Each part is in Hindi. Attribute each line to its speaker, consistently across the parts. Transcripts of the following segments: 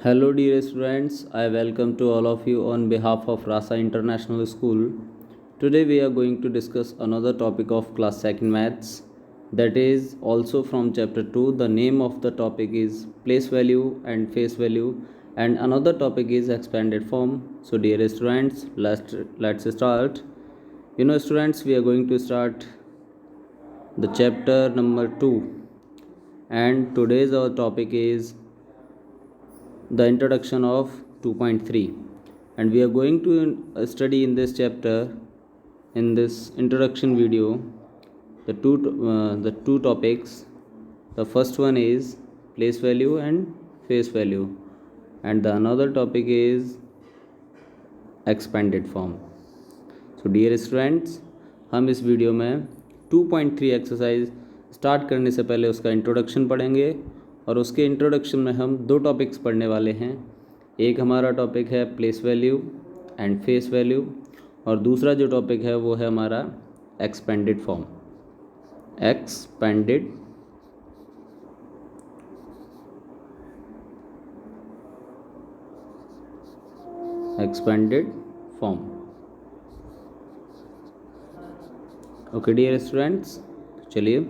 Speaker 1: Hello dear students, I welcome to all of you on behalf of Rasa International School. Today we are going to discuss another topic of class 2nd maths, that is also from chapter 2. The name of the topic is place value and face value, and another topic is expanded form. So dear students, let's start. Students, we are going to start the chapter number 2, and today's our topic is the introduction of 2.3, and we are going to study in this chapter, in this introduction video, the two topics. The first one is place value and face value, and the another topic is expanded form. So dear students, हम इस वीडियो में 2.3 एक्सरसाइज स्टार्ट करने से पहले उसका इंट्रोडक्शन पढ़ेंगे, और उसके इंट्रोडक्शन में हम दो टॉपिक्स पढ़ने वाले हैं. एक हमारा टॉपिक है place value and face value, और दूसरा जो टॉपिक है वो है हमारा expanded form. Expanded form. Okay dear students, चलिए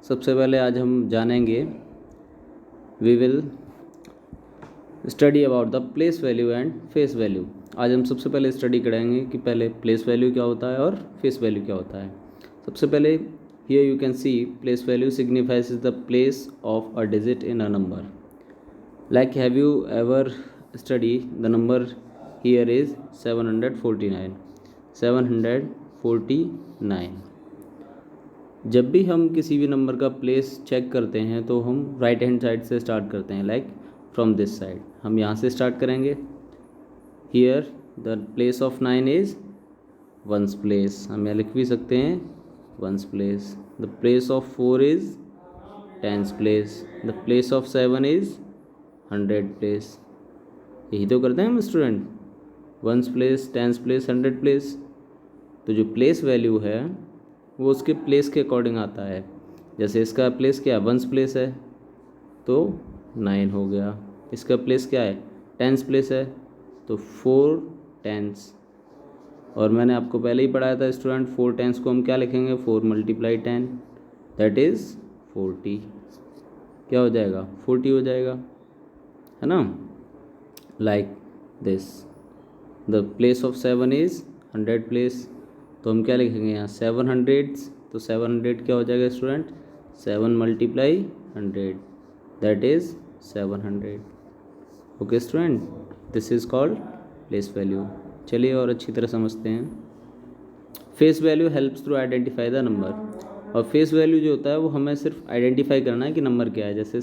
Speaker 1: सबसे पहले आज हम जानेंगे, we will study about the place value and face value. आज हम सबसे पहले स्टडी करेंगे कि पहले प्लेस वैल्यू क्या होता है और फेस वैल्यू क्या होता है. सबसे पहले here you can see place value signifies the place of a digit in a number. Like have you ever study the number here is 749. जब भी हम किसी भी नंबर का प्लेस चेक करते हैं तो हम राइट हैंड साइड से स्टार्ट करते हैं, लाइक फ्रॉम दिस साइड. हम यहाँ से स्टार्ट करेंगे. Here the place of 9 is ones place. हम यहाँ लिख भी सकते हैं ones place. The place of 4 is tens place. The place of 7 is 100 place. यही तो करते हैं हम student, ones place, tens place, 100 place. तो जो प्लेस वैल्यू है वो उसके प्लेस के अकॉर्डिंग आता है. जैसे इसका प्लेस क्या है, वंस प्लेस है तो 9 हो गया. इसका प्लेस क्या है, टेंस प्लेस है तो 4 टेंस. और मैंने आपको पहले ही पढ़ाया था स्टूडेंट, 4 टेंस को हम क्या लिखेंगे, 4 × 10 दैट इज़ 40. क्या हो जाएगा, 40 हो जाएगा, है ना. Like this. The place of 7 is 100 place, तो हम क्या लिखेंगे यहाँ 700. तो 700 क्या हो जाएगा student, 7 × 100 that is 700. Okay student, this is called place value. चलिए और अच्छी तरह समझते हैं. Face value helps to identify the number. और फेस वैल्यू जो होता है वो हमें सिर्फ आइडेंटिफाई करना है कि नंबर क्या है. जैसे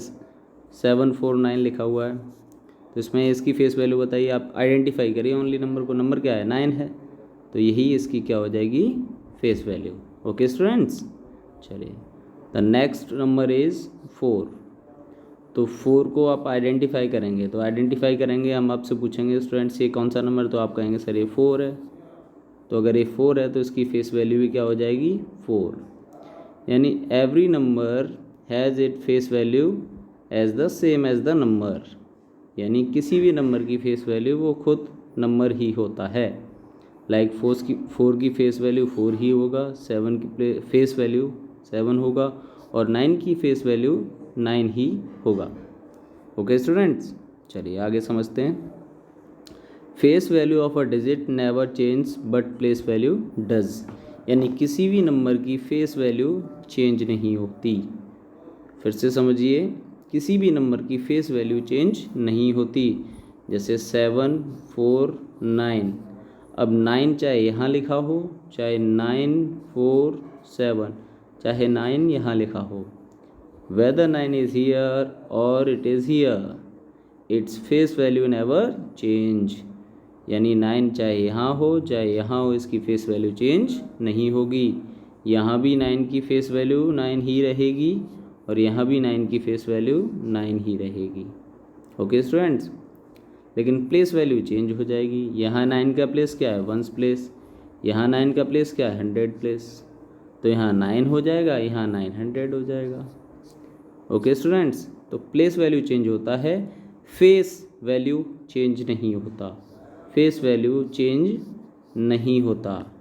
Speaker 1: 749 लिखा हुआ है तो इसमें इसकी फेस वैल्यू बताइए, आप आइडेंटिफाई करिए ओनली नंबर को. नंबर क्या है, 9 है, तो यही इसकी क्या हो जाएगी, फेस वैल्यू. ओके स्टूडेंट्स, चलिए द नेक्स्ट नंबर इज़ 4. तो 4 को आप आइडेंटिफाई करेंगे, तो आइडेंटिफाई करेंगे, हम आपसे पूछेंगे स्टूडेंट्स ये कौन सा नंबर, तो आप कहेंगे सर ये 4 है. तो अगर ये 4 है तो इसकी फेस वैल्यू भी क्या हो जाएगी, 4. यानी every number has it face value as the same as the number. यानी किसी भी नंबर की फेस वैल्यू वो खुद नंबर ही होता है. लाइक 4 की फेस वैल्यू 4 ही होगा, 7 की फेस वैल्यू 7 होगा, और 9 की फेस वैल्यू 9 ही होगा. ओके स्टूडेंट्स, चलिए आगे समझते हैं. Face value of a digit never change but place value does. यानी किसी भी नंबर की फेस वैल्यू चेंज नहीं होती. फिर से समझिए, किसी भी नंबर की फेस वैल्यू चेंज नहीं होती. जैसे 7, 4, 9. अब 9 चाहे यहाँ लिखा हो, चाहे 9, 4, 7, चाहे 9 यहाँ लिखा हो, whether 9 is here or it is here, its face value never change. यानी 9 चाहे यहाँ हो चाहे यहाँ हो, इसकी फेस वैल्यू चेंज नहीं होगी. यहाँ भी 9 की फेस वैल्यू 9 ही रहेगी, और यहाँ भी 9 की फेस वैल्यू 9 ही रहेगी. ओके स्टूडेंट्स, लेकिन प्लेस वैल्यू चेंज हो जाएगी. यहाँ 9 का प्लेस क्या है, वंस प्लेस. यहाँ 9 का प्लेस क्या है, 100 प्लेस. तो यहाँ 9 हो जाएगा, यहाँ 900 हो जाएगा. ओके स्टूडेंट्स, तो प्लेस वैल्यू चेंज होता है, फेस वैल्यू चेंज नहीं होता, फेस वैल्यू चेंज नहीं होता।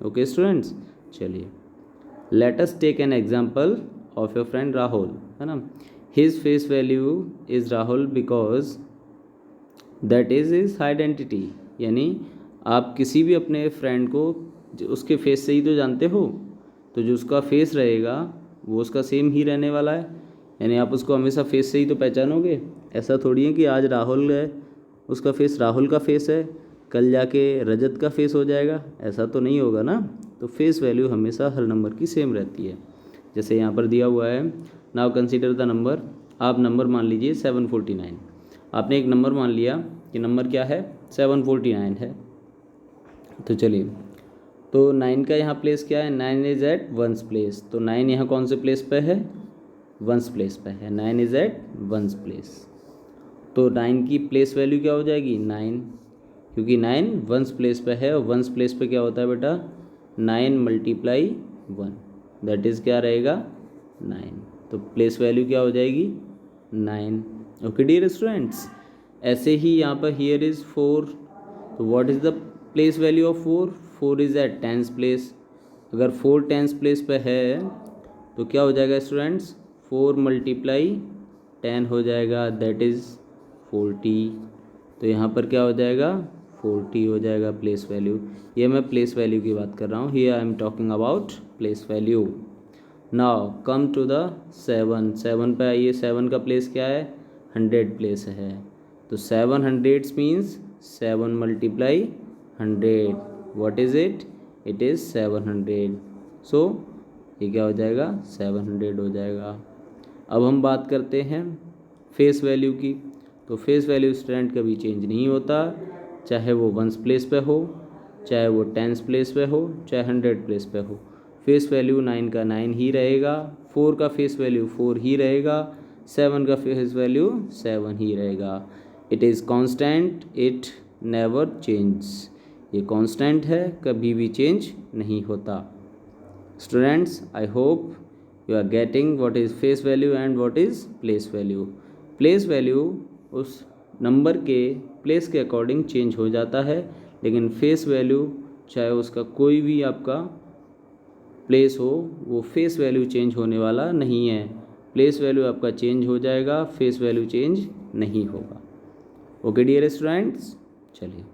Speaker 1: ओके स्टूडेंट्स, चलिए let us take an example of your friend Rahul, है ना। His face value is Rahul because that is his identity, यानी आप किसी भी अपने फ्रेंड को उसके फेस से ही तो जानते हो, तो जो उसका फेस रहेगा वो उसका सेम ही रहने वाला है, यानी आप उसको हमेशा फेस से ही तो पहचानोगे। ऐसा थोड़ी है कि आज राहुल है, उसका फेस राहुल का फेस है, कल जाके रजत का फेस हो जाएगा, ऐसा तो नहीं होगा ना। तो फेस वैल्यू हमेशा हर नंबर की सेम रहती है। जैसे यहाँ पर दिया हुआ है, नाउ कंसीडर द नंबर, आप नंबर मान लीजिए 749। आपने एक नंबर मान लिया कि नंबर क्या है, 749 है। तो चलिए, तो 9 का यहाँ प्लेस क्या है, 9 इज़ एट वंस प्लेस, तो 9 यहाँ कौन से प्लेस पे है, वंस प्लेस पे है, 9 इज़ एट वंस प्लेस। तो 9 की प्लेस वैल्यू क्या हो जाएगी, 9, क्योंकि 9 वंस प्लेस पे है, और वंस प्लेस पे क्या होता है बेटा, 9 मल्टीप्लाई 1, दैट इज़ क्या रहेगा, 9। तो प्लेस वैल्यू क्या हो जाएगी, 9। ओके डियर स्टूडेंट्स, ऐसे ही यहाँ पर हियर इज़ 4, तो what is the place value of 4, 4 is at tens place. अगर 4 टेंस प्लेस पे है तो क्या हो जाएगा स्टूडेंट्स, 4 मल्टीप्लाई 10 हो जाएगा, दैट इज़ 40। तो यहाँ पर क्या हो जाएगा, 40 हो जाएगा प्लेस वैल्यू। ये मैं प्लेस वैल्यू की बात कर रहा हूँ, here I am talking about place value. Now come to the 7 पे आइए, 7 का प्लेस क्या है, 100 प्लेस है, तो 700 means 7 multiply 100, what is it, it is 700। सो ये क्या हो जाएगा, 700 हो जाएगा। अब हम बात करते हैं फेस वैल्यू की। तो फेस वैल्यू स्टूडेंट कभी चेंज नहीं होता, चाहे वो वंस प्लेस पे हो, चाहे वो टेंस प्लेस पे हो, चाहे 100 प्लेस पे हो। फेस वैल्यू 9 का 9 ही रहेगा, 4 का फेस वैल्यू 4 ही रहेगा, 7 का फेस वैल्यू 7 ही रहेगा। It is constant, it never change, ये कांस्टेंट है, कभी भी चेंज नहीं होता। Students, I hope you are getting what is face value and what is place value. Place value उस नंबर के प्लेस के अकॉर्डिंग चेंज हो जाता है, लेकिन फेस वैल्यू चाहे उसका कोई भी आपका प्लेस हो, वो फेस वैल्यू चेंज होने वाला नहीं है। प्लेस वैल्यू आपका चेंज हो जाएगा, फेस वैल्यू चेंज नहीं होगा। ओके डियर स्टूडेंट्स, चलिए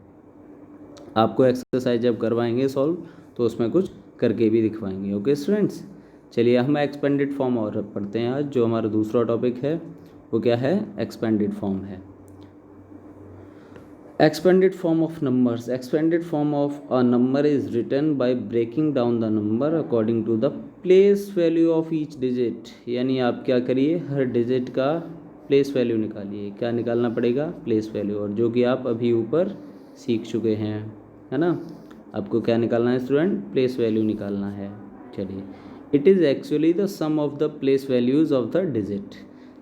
Speaker 1: आपको एक्सरसाइज जब करवाएंगे सॉल्व तो उसमें कुछ करके भी दिखवाएंगे। ओके स्टूडेंट्स, चलिए हम एक्सपेंडेड फॉर्म और पढ़ते हैं। आज जो हमारा दूसरा टॉपिक है वो क्या है, एक्सपेंडेड फॉर्म है। Expanded form of numbers, expanded form of a number is written by breaking down the number according to the place value of each digit. यानी आप क्या करिए, हर डिजिट का प्लेस वैल्यू निकालिए। क्या निकालना पड़ेगा, प्लेस वैल्यू, और जो कि आप अभी ऊपर सीख चुके हैं, है ना। आपको क्या निकालना है स्टूडेंट, प्लेस वैल्यू निकालना है। चलिए, it is actually the sum of the place values of the digit.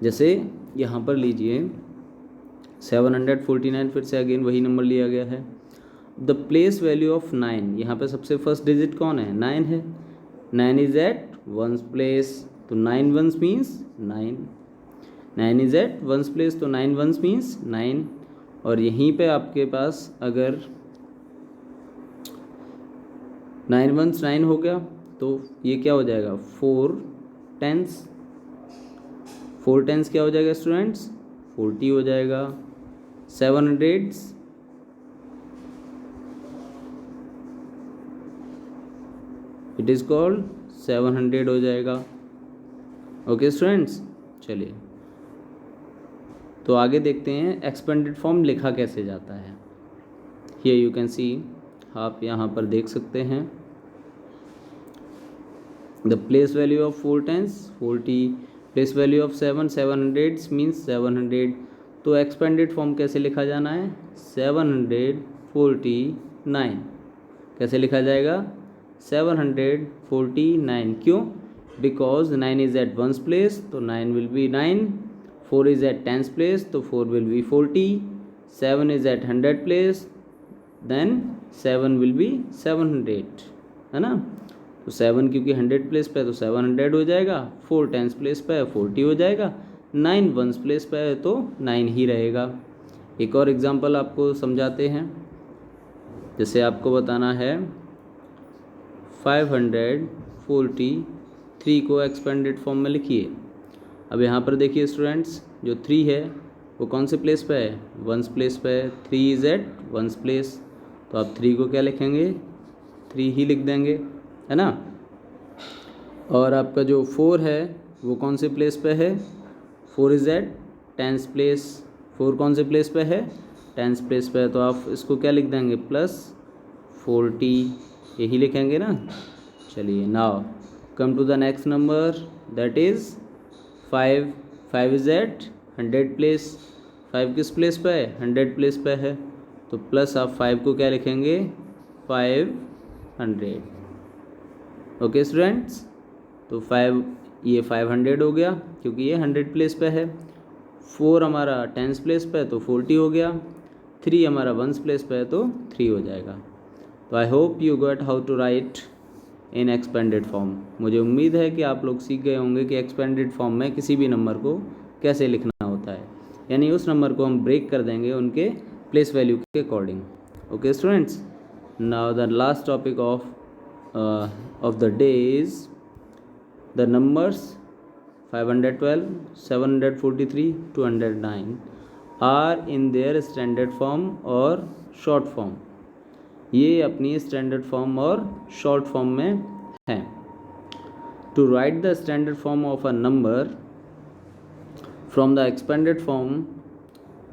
Speaker 1: जैसे यहाँ पर लीजिए 749, फिर से अगेन वही नंबर लिया गया है। द प्लेस वैल्यू ऑफ 9, यहाँ पे सबसे फर्स्ट डिजिट कौन है, 9 है। 9 इज़ एट वंस प्लेस, तो 9 ones means 9। 9 is at ones place, तो 9 वंस मीन्स 9। और यहीं पे आपके पास अगर 9 वंस 9 हो गया तो ये क्या हो जाएगा, 4 टेंस। 4 टेंस क्या हो जाएगा स्टूडेंट्स, 40 हो जाएगा। 700 इट इज़ कॉल्ड 700 हो जाएगा। ओके स्टूडेंट्स, चलिए तो आगे देखते हैं एक्सपेंडेड फॉर्म लिखा कैसे जाता है। हियर यू कैन सी, आप यहाँ पर देख सकते हैं the place value of 4 tens 40, place value of 700 means 700। तो एक्सपेंडेड फॉर्म कैसे लिखा जाना है, 749 कैसे लिखा जाएगा, 749। क्यों, because 9 is at ones place, तो 9 will be 9। 4 is at tens place, तो 4 will be 40। 7 is at 100 place, then 7 will be 700, है ना। तो 7 क्योंकि 100 प्लेस पे है तो 700 हो जाएगा, 4 टेंस प्लेस पे है 40 हो जाएगा, 9 वंस प्लेस पे है तो 9 ही रहेगा। एक और एग्जांपल आपको समझाते हैं। जैसे आपको बताना है 543 को एक्सपेंडेड फॉर्म में लिखिए। अब यहाँ पर देखिए स्टूडेंट्स, जो 3 है वो कौन से प्लेस पे है, वंस प्लेस पे है। 3 इज़ एट वंस प्लेस, तो आप 3 को क्या लिखेंगे, 3 ही लिख देंगे, है ना। और आपका जो 4 है वो कौन से प्लेस पे है, 4 इज़ एट टेंस प्लेस। 4 कौन से प्लेस पे है, टेंस प्लेस पे है, तो आप इसको क्या लिख देंगे, +40, यही लिखेंगे ना। चलिए now come to the next number, that is 5। 5 is at 100 place. 5 किस प्लेस पे है, 100 प्लेस पे है, तो प्लस आप 5 को क्या लिखेंगे, 500। ओके स्टूडेंट्स, तो 5 ये 500 हो गया क्योंकि ये 100 प्लेस पे है। 4 हमारा टेंस प्लेस पे है तो 40 हो गया। 3 हमारा वंस प्लेस पे है तो 3 हो जाएगा। तो I hope you got how to write in expanded form. मुझे उम्मीद है कि आप लोग सीख गए होंगे कि एक्सपेंडेड फॉर्म में किसी भी नंबर को कैसे लिखना होता है, यानी उस नंबर को हम ब्रेक कर देंगे उनके प्लेस वैल्यू के according. Okay students, now the last topic of the day is the numbers 512, 743, 209 are in their standard form और short form। ये अपनी स्टैंडर्ड फॉर्म और शॉर्ट फॉर्म में हैं। To write the standard form of a number from the expanded form,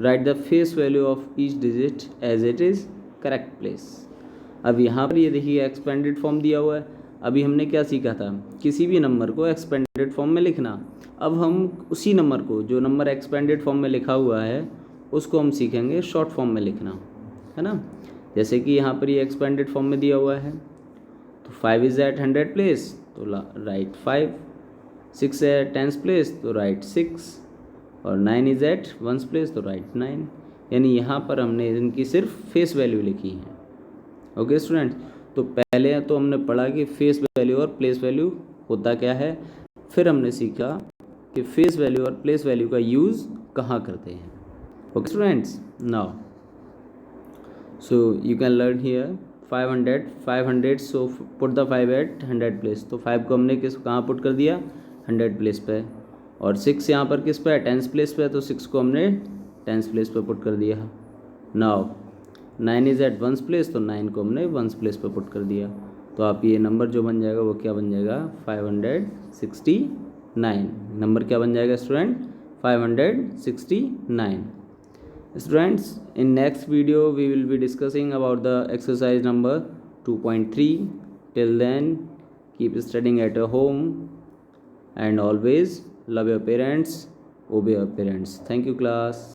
Speaker 1: write the face value of each digit as it is correct place. अब यहाँ पर ये देखिए एक्सपेंडेड फॉर्म दिया हुआ है। अभी हमने क्या सीखा था, किसी भी नंबर को एक्सपेंडेड फॉर्म में लिखना। अब हम उसी नंबर को, जो नंबर एक्सपेंडेड फॉर्म में लिखा हुआ है, उसको हम सीखेंगे शॉर्ट फॉर्म में लिखना, है ना। जैसे कि यहाँ पर ये एक्सपेंडेड फॉर्म में दिया हुआ है, तो 5 इज़ एट 100 प्लेस तो राइट 5, 6 है टेंस प्लेस तो राइट 6, और 9 इज़ एट वंस प्लेस तो राइट 9। यानी यहाँ पर हमने इनकी सिर्फ फेस वैल्यू लिखी है। ओके स्टूडेंट्स, तो पहले तो हमने पढ़ा कि फेस वैल्यू और प्लेस वैल्यू होता क्या है, फिर हमने सीखा कि फेस वैल्यू और प्लेस वैल्यू का यूज़ कहाँ करते हैं। Okay students, now so you can learn here 500, so put the 5 at 100 place. तो 5 को हमने कहाँ पुट कर दिया, 100 प्लेस पे। और 6 यहाँ पर किस पे है, टेंस प्लेस पे, तो 6 को हमने टेंस प्लेस पे पुट कर दिया। Now 9 is at ones place, तो 9 को हमने वंस प्लेस पे पुट कर दिया। तो आप ये नंबर जो बन जाएगा वो क्या बन जाएगा, 569। नंबर क्या बन जाएगा student, 569। Students, in next video we will be discussing about the exercise number 2.3. Till then, keep studying at your home and always love your parents, obey your parents. Thank you class.